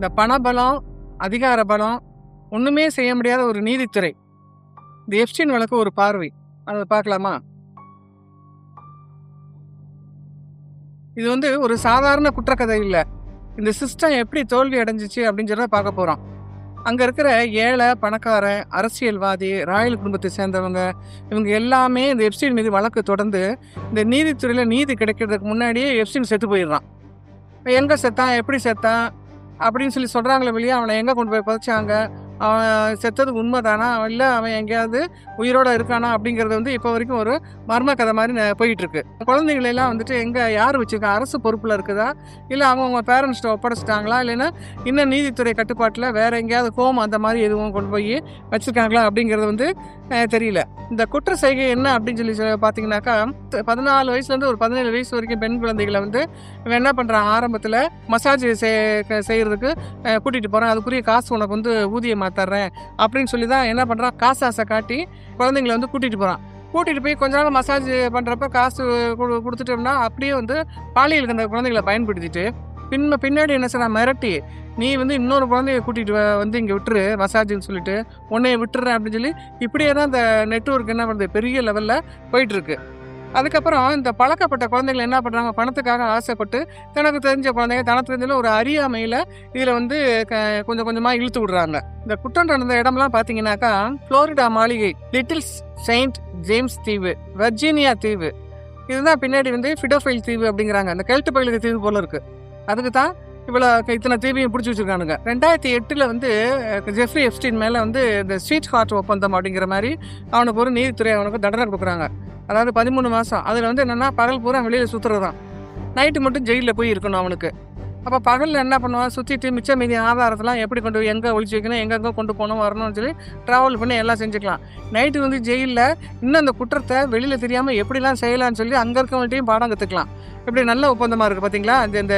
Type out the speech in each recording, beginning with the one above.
இந்த பணபலம், அதிகார பலம், ஒண்ணுமே செய்ய முடியாத ஒரு நீதித்துறை. இந்த எப்ஸ்டீன் வழக்கு ஒரு பார்வை. அத பார்க்கலாமா? இது ஒரு சாதாரண குற்றக்கதை இல்ல. இந்த சிஸ்டம் எப்படி தோல்வி அடைஞ்சிச்சு அப்படின்னு சொல்றத பார்க்க போறோம். அங்க இருக்கிற ஏழை, பணக்காரன், அரசியல்வாதி, ராயல் குடும்பத்தை சேர்ந்தவங்க, இவங்க எல்லாமே இந்த எப்ஸ்டீன் மீது வழக்கு தொடர்ந்து இந்த நீதித்துறையில நீதி கிடைக்கிறதுக்கு முன்னாடியே எப்ஸ்டீன் செத்து போயிடுறான். எங்க செத்தான், எப்படி செத்தான் அப்படின்னு சொல்றாங்களே வெளியே, அவனை எங்க கொண்டு போய் புதைச்சாங்க, அவன் செத்தது உண்மைதானா, இல்லை அவன் எங்கேயாவது உயிரோட இருக்கானா அப்படிங்கிறது இப்போ வரைக்கும் ஒரு மர்ம கதை மாதிரி போயிட்டு இருக்கு. குழந்தைகளெல்லாம் எங்க யார் வச்சிருக்கா, அரசு பொறுப்புல இருக்குதா, இல்லை அவங்க பேரண்ட்ஸ்ட்ட ஒப்படைச்சிட்டாங்களா, இல்லைன்னா இன்னும் நீதித்துறை கட்டுப்பாட்டில் வேற எங்கேயாவது ஹோம் அந்த மாதிரி எதுவும் கொண்டு போய் வச்சிருக்காங்களா அப்படிங்கிறது தெரியல. இந்த குற்ற செய்கை என்ன அப்படின்னு பார்த்தீங்கன்னாக்கா, 14 வயசுலேருந்து ஒரு 17 வயசு வரைக்கும் பெண் குழந்தைகளை இவன் என்ன பண்ணுறான், ஆரம்பத்தில் மசாஜ் செய்கிறதுக்கு கூட்டிகிட்டு போகிறான், அதுக்குரிய காசு உனக்கு ஊதியம் மாத்தர்றேன் அப்படின்னு சொல்லி தான் என்ன பண்ணுறான், காசு ஆசை காட்டி குழந்தைங்களை கூட்டிகிட்டு போகிறான். கூட்டிகிட்டு போய் கொஞ்ச நாள் மசாஜ் பண்ணுறப்ப காசு கொடுத்துட்டோம்னா அப்படியே பாலியலுக்கு அந்த குழந்தைகளை பயன்படுத்திட்டு பின்னாடி என்ன செய்யலாம், மிரட்டி நீ இன்னொரு குழந்தைய கூட்டிகிட்டு இங்கே விட்டுரு மசாஜ்ன்னு சொல்லிட்டு உன்னைய விட்டுறேன் அப்படின்னு சொல்லி இப்படியே தான் இந்த நெட்வொர்க் என்ன பண்ணுறது, பெரிய லெவலில் போயிட்டுருக்கு. அதுக்கப்புறம் இந்த பழக்கப்பட்ட குழந்தைகள் என்ன பண்ணுறாங்க, பணத்துக்காக ஆசைப்பட்டு தனக்கு தெரிஞ்ச குழந்தைங்க, தனக்கு தெரிஞ்ச ஒரு அறியாமையில் இதில் கொஞ்சம் கொஞ்சமாக இழுத்து விடுறாங்க. இந்த குற்றம் நடந்த இடம்லாம் பார்த்தீங்கன்னாக்கா, புளோரிடா மாளிகை, லிட்டில் செயின்ட் ஜேம்ஸ் தீவு, வர்ஜீனியா தீவு, இதுதான் பின்னாடி ஃபிடோஃபைல் தீவு அப்படிங்கிறாங்க. அந்த கெல்ட்டு பயிலுக்கு தீவு போல இருக்குது. அதுக்கு தான் இத்தனை தீவையும் பிடிச்சி வச்சிருக்கானுங்க. 2008 ஜெஃப்ரி எப்ஸ்டீன் மேலே இந்த ஸ்வீட் ஹார்ட் ஒப்பந்தம் அப்படிங்கிற மாதிரி அவனுக்கு ஒரு நீதித்துறை தண்டனை கொடுக்குறாங்க. அதாவது 13 மாதம். அதில் என்னென்னா பகல் பூரா வெளியில் சுற்றுறது தான், நைட்டு மட்டும் ஜெயிலில் போய் இருக்கணும் அவனுக்கு. அப்போ பகலில் என்ன பண்ணுவான், சுற்றிட்டு மிச்ச மீதி ஆதாரத்தெல்லாம் எப்படி கொண்டு எங்கே ஒழிச்சு வைக்கணும், எங்கெங்கே கொண்டு போகணும் வரணும்னு சொல்லி ட்ராவல் பண்ணி எல்லாம் செஞ்சுக்கலாம். நைட்டு ஜெயிலில் இன்னும் அந்த குற்றத்தை வெளியில் தெரியாமல் எப்படிலாம் செய்யலான்னு சொல்லி அங்கே இருக்கவங்கள்ட்டையும் பாடம் கற்றுக்கலாம். இப்படி நல்ல ஒப்பந்தமாக இருக்குது பார்த்தீங்களா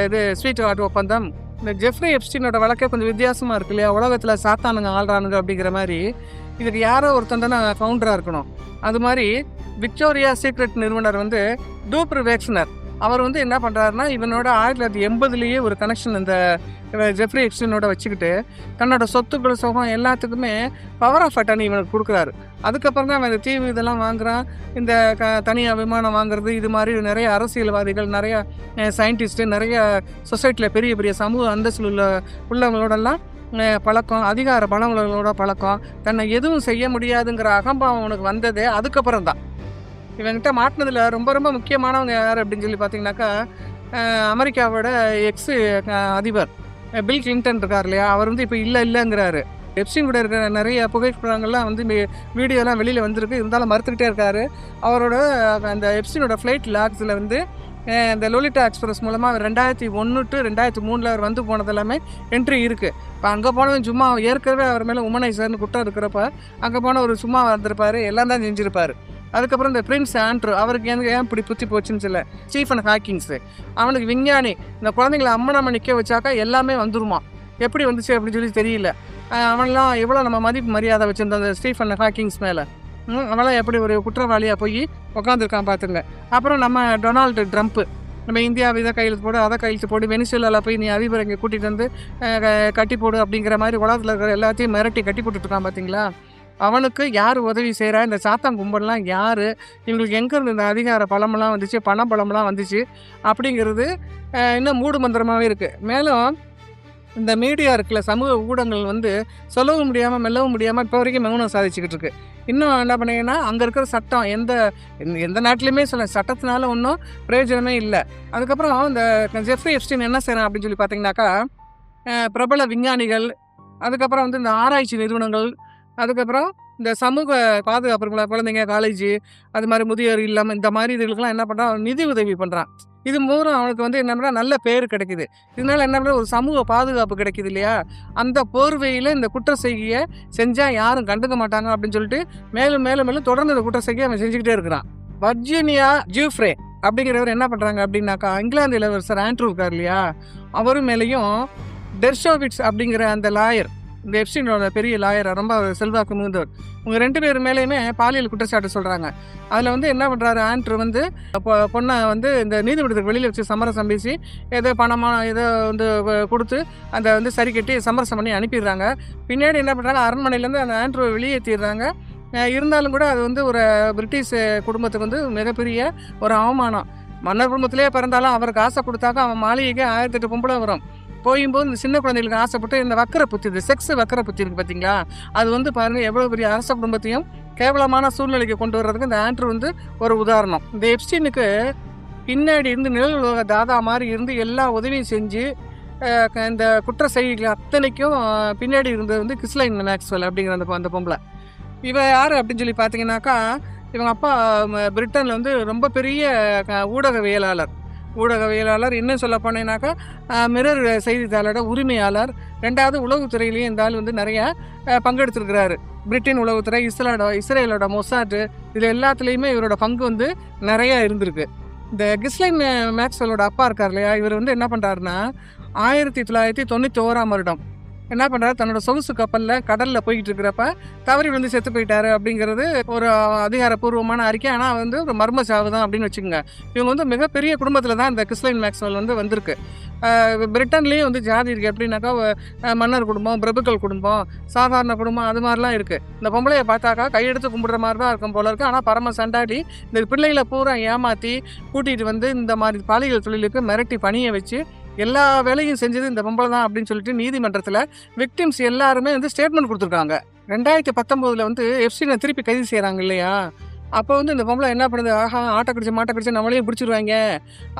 இது ஸ்வீட் ஹார்ட் ஒப்பந்தம். இந்த ஜெஃப்ரி எப்ஸ்டீனோட வழக்கே கொஞ்சம் வித்தியாசமாக இருக்கு இல்லையா, உலகத்தில் சாத்தானுங்க ஆள்றானுங்க அப்படிங்கிற மாதிரி. இதுக்கு யாரோ ஒருத்தன் தானே ஃபவுண்டராக இருக்கணும். அது மாதிரி விக்டோரியா சீக்ரெட் நிறுவனர் டூப்ரு வேக்ஸ்னர், அவர் என்ன பண்ணுறாருன்னா, இவனோட 1980 ஒரு கனெக்ஷன் இந்த ஜெஃப்ரி எப்ஸ்டீனோட வச்சுக்கிட்டு தன்னோட சொத்துக்கள் சுகம் எல்லாத்துக்குமே பவர் ஆஃப் அட்டர்னி இவனுக்கு கொடுக்குறாரு. அதுக்கப்புறம் தான் அவன் இந்த தீவு இதெல்லாம் வாங்குறான். இந்த தனியாக விமானம் வாங்குறது, இது மாதிரி நிறைய அரசியல்வாதிகள், நிறைய சயின்டிஸ்ட்டு, நிறைய சொசைட்டியில் பெரிய பெரிய சமூக அந்தஸ்தில் உள்ளவங்களோடெல்லாம் பழக்கம், அதிகார பலங்களோட பழக்கம், தன்னை எதுவும் செய்ய முடியாதுங்கிற அகம்பாவம் அவனுக்கு வந்ததே அதுக்கப்புறம் தான். இவன்கிட்ட மாட்டினதில் ரொம்ப ரொம்ப முக்கியமானவங்க யார் அப்படின்னு சொல்லி பார்த்தீங்கன்னாக்கா, அமெரிக்காவோட எக்ஸ் அதிபர் பில் கிளின்டன் இருக்கார் இல்லையா, அவர் இப்போ இல்லைங்கிறாரு. எப்ஸ்டீன் கூட இருக்கிற நிறைய புகைப்படங்கள்லாம் வீடியோலாம் வெளியில் வந்திருக்கு, இருந்தாலும் மறுத்துக்கிட்டே இருக்காரு. அவரோட அந்த எப்ஸ்டீனோட ஃப்ளைட் லாக்ஸில் இந்த லோலிட்டா எக்ஸ்பிரஸ் மூலமாக 2001 to 2003 அவர் போனது எல்லாமே என்ட்ரி இருக்குது. இப்போ அங்கே போனவன் சும்மா ஏற்கனவே அவர் மேலே உமனைசர்னு குற்றம் இருக்கிறப்ப அங்கே போன ஒரு சும்மா வந்திருப்பார், எல்லாம் தான் செஞ்சுருப்பார். அதுக்கப்புறம் இந்த பிரின்ஸ் ஆண்ட்ரூ, அவருக்கு ஏன் இப்படி புத்தி போச்சுன்னு சொல்ல, ஸ்டீஃபன் ஹாக்கிங்ஸு, அவனுக்கு விஞ்ஞானி, இந்த குழந்தைங்களை அம்மனை நிற்க வச்சாக்கா எல்லாமே வந்துருமா, எப்படி வந்துச்சு அப்படின்னு சொல்லி தெரியல. அவனெல்லாம் எவ்வளோ நம்ம மதிப்பு மரியாதை வச்சுருந்தோம் அந்த ஸ்டீஃபன் ஹாக்கிங்ஸ் மேலே, அவெல்லாம் எப்படி ஒரு குற்றவாளியாக போய் உட்காந்துருக்கான் பார்த்துங்க. அப்புறம் நம்ம டொனால்டு ட்ரம்ப்பு, நம்ம இந்தியாவை இதை கையெழுத்து போடு, அதை கையெழுத்து போடு, வெனிசுலாவில் போய் நீ அதிபர் இங்கே கூட்டிகிட்டு கட்டி போடு அப்படிங்கிற மாதிரி உலகத்தில் இருக்கிற எல்லாத்தையும் மிரட்டி கட்டி போட்டுட்ருக்கான் பார்த்தீங்களா. அவனுக்கு யார் உதவி செய்கிறா, இந்த சாத்தான் கும்பல்லாம் யார், இவங்களுக்கு எங்கேருந்து இந்த அதிகார பலமெல்லாம் வந்துச்சு, பண பலமெல்லாம் வந்துச்சு அப்படிங்கிறது இன்னும் மூடு மந்திரமாகவே இருக்குது. மேலும் இந்த மீடியா இருக்குல்ல, சமூக ஊடகங்கள் சொல்லவும் முடியாமல் மெல்லவும் முடியாமல் இப்போ வரைக்கும் மௌனம் சாதிச்சுக்கிட்டு இருக்கு. இன்னும் என்ன பண்ணீங்கன்னா, அங்கே இருக்கிற சட்டம் எந்த நாட்டிலையுமே சட்டத்தினால ஒன்றும் பிரயோஜனமே இல்லை. அதுக்கப்புறம் இந்த ஜெஃப்ரி எப்ஸ்டீன் என்ன செய்கிறான் அப்படின்னு சொல்லி பார்த்தீங்கன்னாக்கா, பிரபல விஞ்ஞானிகள், அதுக்கப்புறம் இந்த ஆராய்ச்சி நிறுவனங்கள், அதுக்கப்புறம் இந்த சமூக பாதுகாப்பு குழந்தைங்க, காலேஜ், அது மாதிரி முதியோர் இல்லாமல் இந்த மாதிரி இதுகளுக்கெல்லாம் என்ன பண்ணுறான், நிதி உதவி பண்ணுறான். இது மூலம் அவனுக்கு என்ன பண்ணால் நல்ல பேர் கிடைக்குது. இதனால என்ன பண்ண, ஒரு சமூக பாதுகாப்பு கிடைக்குது இல்லையா. அந்த போர்வையில் இந்த குற்ற செய்கையை செஞ்சால் யாரும் கண்டுக்க மாட்டாங்க அப்படின்னு சொல்லிட்டு மேலும் மேலும் மேலும் தொடர்ந்து இந்த குற்ற செய்கையை அவன் செஞ்சுக்கிட்டே இருக்கிறான். வர்ஜீனியா ஜியூஃப்ரே அப்படிங்கிறவர் என்ன பண்ணுறாங்க அப்படின்னாக்கா, இங்கிலாந்து இளவரசர் ஆண்ட்ரூ இருக்கார் இல்லையா, அவரும் மேலேயும் டெர்ஷோவிட்ஸ் அப்படிங்கிற அந்த லாயர், இந்த எப்ஸ்டீனோட பெரிய லாயர், ரொம்ப செல்வாக்கு மிகுந்தவர். இவங்க 2 பேர் மேலேயுமே பாலியல் குற்றச்சாட்டு சொல்கிறாங்க. அதில் வந்து என்ன பண்ணுறாரு, ஆண்ட்ரூ வந்து பொண்ணை வந்து இந்த நீதிமன்றத்துக்கு வெளியில் வச்சு சமரசம் பேசி ஏதோ பணமாக ஏதோ வந்து கொடுத்து அந்த வந்து சரி கட்டி சமரசம் பண்ணி அனுப்பிடுறாங்க. பின்னாடி என்ன பண்ணுறாங்க, அரண்மனையிலேருந்து அந்த ஆண்ட்ரூவை வெளியேற்றிடுறாங்க. இருந்தாலும் கூட அது வந்து ஒரு பிரிட்டிஷ் குடும்பத்துக்கு வந்து மிகப்பெரிய ஒரு அவமானம். மன்னர் குடும்பத்திலே பிறந்தாலும் அவருக்கு ஆசை கொடுத்தாக்க அவன் மாளிகைக்கு 1008 பொம்பளை வரும். போகும்போது இந்த சின்ன குழந்தைகளுக்கு ஆசைப்பட்டு இந்த வக்கர புத்தி, இந்த செக்ஸ் வக்கர புத்தி இருக்குது பார்த்தீங்களா, அது வந்து பாருங்கள் எவ்வளோ பெரிய அரச குடும்பத்தையும் கேவலமான சூழ்நிலைக்கு கொண்டு வர்றதுக்கு இந்த ஆண்ட்ரூ வந்து ஒரு உதாரணம். இந்த எப்ஸ்டீனுக்கு பின்னாடி இருந்து நிழல் உலக தாதா மாதிரி இருந்து எல்லா உதவியும் செஞ்சு இந்த குற்ற செய்திகள் அத்தனைக்கும் பின்னாடி இருந்தது வந்து கிஸ்லைன் மேக்ஸ்வெல் அப்படிங்கிற அந்த பொம்பளை. இவ யார் அப்படின்னு சொல்லி பார்த்தீங்கன்னாக்கா, இவங்க அப்பா பிரிட்டனில் வந்து ரொம்ப பெரிய ஊடகவியலாளர். இன்னும் சொல்ல போனேன்னாக்கா மிரர் செய்தித்தாளோட உரிமையாளர். 2வது உளவுத்துறையிலையும் இந்த ஆள் வந்து நிறையா பங்கெடுத்துருக்கிறாரு. பிரிட்டன் உளவுத்துறை, இஸ்ரேலோட மொசாட், இதில் எல்லாத்துலேயுமே இவரோட பங்கு வந்து நிறையா இருந்திருக்கு. இந்த கிஸ்லைன் மேக்ஸ்வெல்லோட அப்பா இருக்கார் இல்லையா, இவர் வந்து என்ன பண்ணுறாருன்னா 1991ஆம் வருடம் என்ன பண்ணுறாரு, தன்னோட சொகுசு கப்பலில் கடலில் போய்கிட்டு இருக்கிறப்ப தவறி வந்து செத்து போயிட்டாரு அப்படிங்கிறது ஒரு அதிகாரப்பூர்வமான அறிக்கை. ஆனால் வந்து ஒரு மர்ம சாவு தான் அப்படின்னு வச்சுக்கோங்க. இவங்க வந்து மிகப்பெரிய குடும்பத்தில் தான் இந்த கிஸ்லைன் மேக்ஸ்வெல் வந்து வந்திருக்கு. பிரிட்டன்லேயும் வந்து ஜாதி இருக்குது. எப்படின்னாக்கா மன்னர் குடும்பம், பிரபுக்கள் குடும்பம், சாதாரண குடும்பம், அது மாதிரிலாம் இருக்குது. இந்த பொம்பளையை பார்த்தாக்கா கையெடுத்து கும்பிடுற மாதிரி தான் இருக்கும் போல இருக்குது. ஆனால் பரம சண்டாடி இந்த பிள்ளைகளை பூரா ஏமாற்றி கூட்டிகிட்டு வந்து இந்த மாதிரி பாலியல் தொழிலுக்கு மிரட்டி பணியை வச்சு எல்லா வேலையும் செஞ்சது இந்த பொம்பளை தான் அப்படின்னு சொல்லிட்டு நீதிமன்றத்தில் விக்டிம்ஸ் எல்லாருமே வந்து ஸ்டேட்மெண்ட் கொடுத்துருக்காங்க. 2019 வந்து எப்ஸ்டீனை திருப்பி கைது செய்கிறாங்க இல்லையா, அப்போ வந்து இந்த பொம்பளை என்ன பண்ணுது, ஆஹா ஆட்டை கடிச்சு நம்மளையும் பிடிச்சிருவாங்க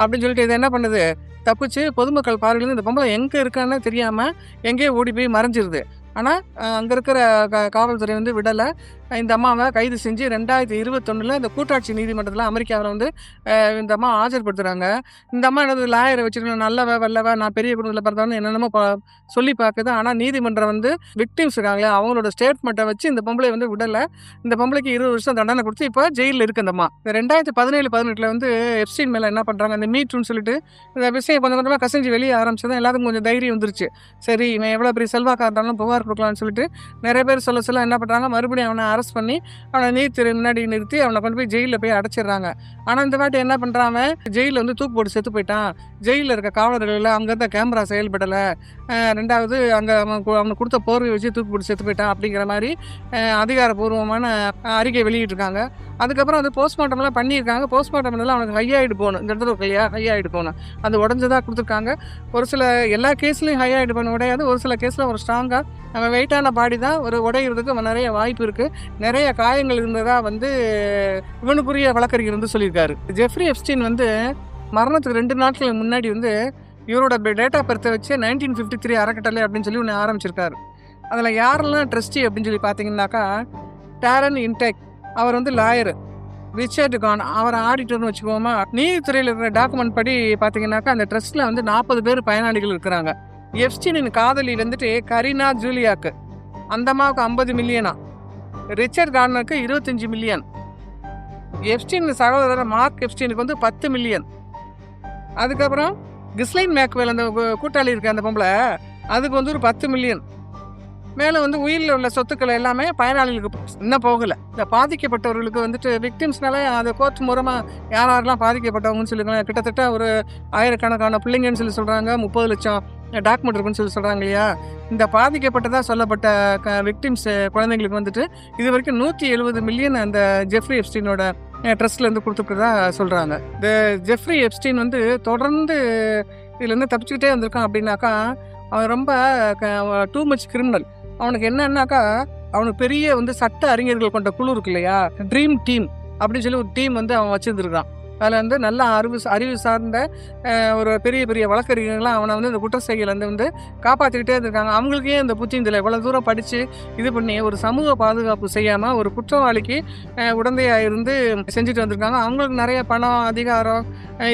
அப்படின்னு சொல்லிட்டு இதை என்ன பண்ணுது, தப்பிச்சு பொதுமக்கள் பார்வையிலேருந்து இந்த பொம்பளை எங்கே இருக்கான்னு தெரியாமல் எங்கேயோ ஓடி போய் மறைஞ்சிருது. ஆனால் அங்கே இருக்கிற காவல்துறை வந்து விடலை. இந்த அம்மாவை கைது செஞ்சு 2021 இந்த கூட்டாட்சி நீதிமன்றத்தில் அமெரிக்காவில் வந்து இந்த அம்மா ஆஜர்படுத்துகிறாங்க. இந்த அம்மா என்னது லாயரை வச்சுருக்கேன், நல்லவ வல்லவ, நான் பெரிய குடும்பத்தில் பிறந்தவன்னு என்னென்னமோ சொல்லி பார்க்குது. ஆனால் நீதிமன்றம் வந்து விக்டிம்ஸ் இருக்காங்களே அவங்களோட ஸ்டேட்மெண்ட்டை வச்சு இந்த பொம்பளை வந்து விடலை. இந்த பொம்பளைக்கு 20 வருஷம் தண்டனை கொடுத்து இப்போ ஜெயிலில் இருக்குது அந்த அம்மா. 2017-18 வந்து எப்ஸ்டீன் மேலே என்ன பண்ணுறாங்க, இந்த மீட்டுன்னு சொல்லிட்டு இந்த விஷயம் கொஞ்சம் கொஞ்சமாக கசிஞ்சு வெளியே ஆரம்பிச்சதான் எல்லாத்துக்கும் கொஞ்சம் தைரியம் வந்துருச்சு. சரி, இவன் எவ்வளோ பெரிய செல்வாக்காக இருந்தாலும் புகார் கொடுக்கலான்னு சொல்லிட்டு நிறைய பேர் சொல்ல என்ன பண்ணுறாங்க, மறுபடியும் அவனை அரெஸ்ட் பண்ணி அவனை நீதித்துறை முன்னாடி நிறுத்தி அவனை கொண்டு போய் ஜெயிலில் போய் அடைச்சிடுறாங்க. ஆனால் இந்த வாட்டி என்ன பண்ணுறான், ஜெயிலில் வந்து தூக்கு போட்டு செத்து போயிட்டான். ஜெயிலில் இருக்க காவலர்கள் அங்கே இருந்த கேமரா செயல்படலை. 2வது அங்கே அவனுக்கு கொடுத்த போர்வை வச்சு தூக்கு போட்டு செத்து போயிட்டான் அப்படிங்கிற மாதிரி அதிகாரப்பூர்வமான அறிக்கை வெளியிட்டிருக்காங்க. அதுக்கப்புறம் வந்து போஸ்ட்மார்ட்டம்லாம் பண்ணியிருக்காங்க. போஸ்ட்மார்ட்டம்லாம் அவனுக்கு ஹையாயிடு போகணும், இந்த இடத்துல கையா ஹையாயிடு போகணும், அது உடஞ்சதாக கொடுத்துருக்காங்க. ஒரு சில எல்லா கேஸ்லையும் ஹையாயிடு பண்ண உடையாது, ஒரு சில கேஸில் ஒரு ஸ்ட்ராங்காக நம்ம வெயிட்டான பாடி தான் ஒரு உடையிறதுக்கு நிறைய வாய்ப்பு இருக்குது. நிறைய காயங்கள் இருந்ததாக வந்து இவனுக்குரிய வழக்கறிஞர் வந்து சொல்லியிருக்காரு. ஜெஃப்ரி எப்ஸ்டீன் வந்து மரணத்துக்கு 2 நாட்களுக்கு முன்னாடி வந்து இவரோட டேட் ஆஃப் பர்த்தை வச்சு 1953 அறக்கட்டளை அப்படின்னு சொல்லி ஒன்று ஆரம்பிச்சிருக்காரு. அதில் யாரெல்லாம் ட்ரஸ்டி அப்படின்னு சொல்லி பார்த்தீங்கன்னாக்கா, டேரன் இன்டெக் அவர் வந்து லாயரு, ரிச்சர்ட் கான் அவர் ஆடிட்டர்னு வச்சுக்கோமா. நீதித்துறையில் இருக்கிற டாக்குமெண்ட் படி பார்த்தீங்கன்னாக்கா அந்த ட்ரஸ்ட்டில் வந்து 40 பேர் பயனாளிகள் இருக்கிறாங்க. எப்ஸ்டீனின் காதலி வந்துட்டு கரீனா ஜூலியாக்கு, அந்த அம்மாவுக்கு 50 மில்லியனா, ரிச்சர்ட் கார்னருக்கு 25 மில்லியன், எப்ஸ்டீன் சகோதரர் மார்க் எப்ஸ்டீனுக்கு வந்து 10 மில்லியன். அதுக்கப்புறம் கிஸ்லைன் மேக்ஸ்வெல் அந்த கூட்டாளி இருக்க அந்த பொம்பளை அதுக்கு வந்து ஒரு 10 மில்லியன். மேலே வந்து உயிரில் உள்ள சொத்துக்கள் எல்லாமே பயனாளிகளுக்கு இன்னும் போகலை. இந்த பாதிக்கப்பட்டவர்களுக்கு வந்துட்டு விக்டிம்ஸ்னால அதை கோர்ட் மூலமாக யாரெல்லாம் பாதிக்கப்பட்டவங்கன்னு சொல்லிக்கலாம். கிட்டத்தட்ட ஒரு 1000கணக்கான பிள்ளைங்கன்னு சொல்லி சொல்கிறாங்க, 30 லட்சம் டாக்குமெண்ட் இருக்குன்னு சொல்லி சொல்கிறாங்க இல்லையா. இந்த பாதிக்கப்பட்டதாக சொல்லப்பட்ட விக்டிம்ஸ் குழந்தைங்களுக்கு வந்துட்டு இது வரைக்கும் 170 மில்லியன் அந்த ஜெஃப்ரி எப்ஸ்டீனோட ட்ரஸ்ட்லேருந்து கொடுத்துருக்குறதா சொல்கிறாங்க. இந்த ஜெஃப்ரி எப்ஸ்டீன் வந்து தொடர்ந்து இதுலேருந்து தப்பிச்சுக்கிட்டே வந்திருக்கான். அப்படின்னாக்கா அவன் ரொம்ப டூ மச் கிரிமினல். அவனுக்கு என்னன்னாக்கா, அவனுக்கு பெரிய வந்து சட்ட அறிஞர்கள் கொண்ட குழு இருக்கு இல்லையா, ட்ரீம் டீம் அப்படின்னு சொல்லி ஒரு டீம் வந்து அவன் வச்சுருந்துருக்கான். அதில் வந்து நல்ல அறிவு சார்ந்த ஒரு பெரிய பெரிய வழக்கறிஞர்கள்லாம் அவனை வந்து இந்த குற்ற செயல் வந்து காப்பாற்றிக்கிட்டே இருந்திருக்காங்க. அவங்களுக்கே இந்த புத்தி இதில் இவ்வளோ தூரம் படித்து இது பண்ணி ஒரு சமூக பாதுகாப்பு செய்யாமல் ஒரு குற்றவாளிக்கு உடந்தையாக இருந்து செஞ்சுட்டு வந்திருக்காங்க. அவங்களுக்கு நிறைய பணம், அதிகாரம்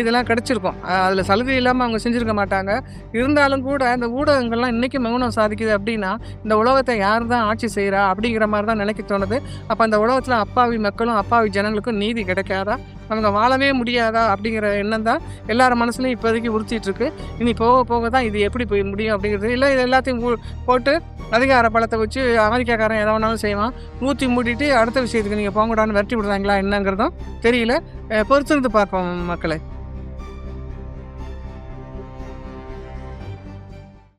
இதெல்லாம் கிடச்சிருக்கும். அதில் சலுகை இல்லாமல் அவங்க செஞ்சுருக்க மாட்டாங்க. இருந்தாலும் கூட இந்த ஊடகங்கள்லாம் இன்றைக்கி மௌனம் சாதிக்குது அப்படின்னா இந்த உலகத்தை யார் தான் ஆட்சி செய்கிறா அப்படிங்கிற மாதிரி தான் நினைக்க தோணுது. அப்போ அந்த உலகத்தில் அப்பாவி மக்களும் அப்பாவி ஜனங்களுக்கும் நீதி கிடைக்காதா? அவங்க வாழவே முடியாதா அப்படிங்கிற எண்ணம் தான் எல்லார் மனசுலையும் இப்போதைக்கு உறுத்திட்டு இருக்கு. இனி போக போக தான் இது எப்படி போய் முடியும் அப்படிங்கிறது. இல்லை இது எல்லாத்தையும் போட்டு அதிகார பலத்தை வச்சு அமெரிக்காக்காரன் எதை வேணாலும் செய்வான். ஊற்றி மூடிட்டு அடுத்த விஷயத்துக்கு நீங்கள் போங்கடான்னு விரட்டி விடுறாங்களா என்னங்கிறதும் தெரியல. பொறுத்திருந்து பார்ப்போம் மக்களே.